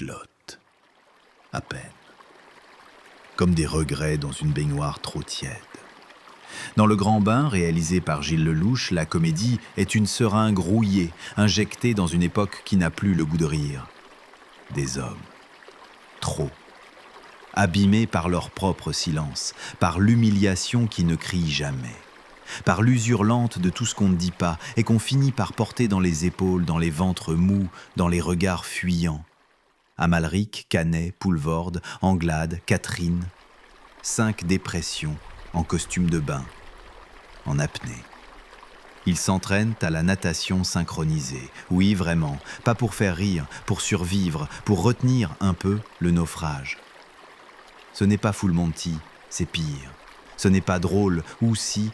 flotte, à peine, comme des regrets dans une baignoire trop tiède. Dans Le Grand Bain, réalisé par Gilles Lelouch, la comédie est une seringue rouillée, injectée dans une époque qui n'a plus le goût de rire. Des hommes, trop, abîmés par leur propre silence, par l'humiliation qui ne crie jamais, par l'usure lente de tout ce qu'on ne dit pas et qu'on finit par porter dans les épaules, dans les ventres mous, dans les regards fuyants. Amalric, Canet, Poulvorde, Anglade, Catherine, 5 dépressions en costume de bain, en apnée. Ils s'entraînent à la natation synchronisée. Oui, vraiment, pas pour faire rire, pour survivre, pour retenir un peu le naufrage. Ce n'est pas Full Monty, c'est pire. Ce n'est pas drôle, ou si,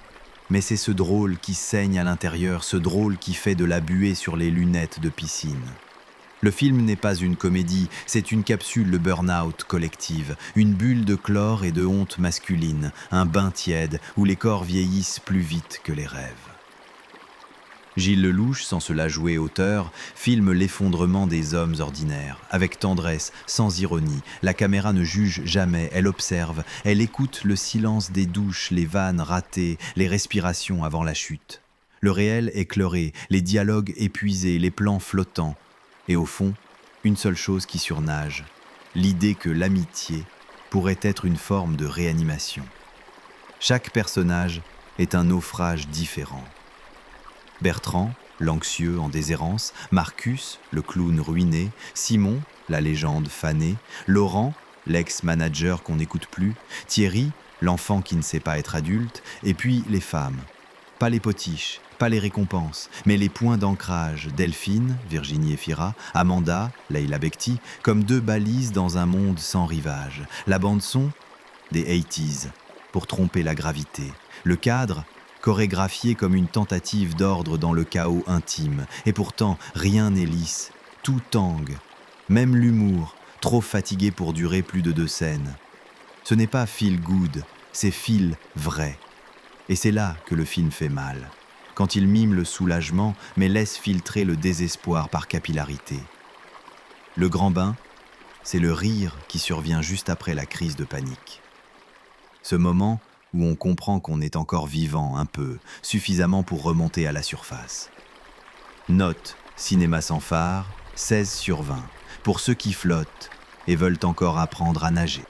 mais c'est ce drôle qui saigne à l'intérieur, ce drôle qui fait de la buée sur les lunettes de piscine. Le film n'est pas une comédie, c'est une capsule de burn-out collective, une bulle de chlore et de honte masculine, un bain tiède où les corps vieillissent plus vite que les rêves. Gilles Lelouch, sans se la jouer auteur, filme l'effondrement des hommes ordinaires, avec tendresse, sans ironie. La caméra ne juge jamais, elle observe, elle écoute le silence des douches, les vannes ratées, les respirations avant la chute. Le réel éclairé, les dialogues épuisés, les plans flottants. Et au fond, une seule chose qui surnage, l'idée que l'amitié pourrait être une forme de réanimation. Chaque personnage est un naufrage différent. Bertrand, l'anxieux en déshérence, Marcus, le clown ruiné, Simon, la légende fanée, Laurent, l'ex-manager qu'on n'écoute plus, Thierry, l'enfant qui ne sait pas être adulte, et puis les femmes. Pas les potiches, pas les récompenses, mais les points d'ancrage, Delphine, Virginie Efira, Amanda, Leila Bekti, comme 2 balises dans un monde sans rivage. La bande-son, des 80s, pour tromper la gravité. Le cadre, chorégraphié comme une tentative d'ordre dans le chaos intime. Et pourtant, rien n'est lisse, tout tangue. Même l'humour, trop fatigué pour durer plus de 2 scènes. Ce n'est pas feel good, c'est feel vrai. Et c'est là que le film fait mal, quand il mime le soulagement, mais laisse filtrer le désespoir par capillarité. Le Grand Bain, c'est le rire qui survient juste après la crise de panique. Ce moment où on comprend qu'on est encore vivant un peu, suffisamment pour remonter à la surface. Note, cinéma sans phare, 16/20, pour ceux qui flottent et veulent encore apprendre à nager.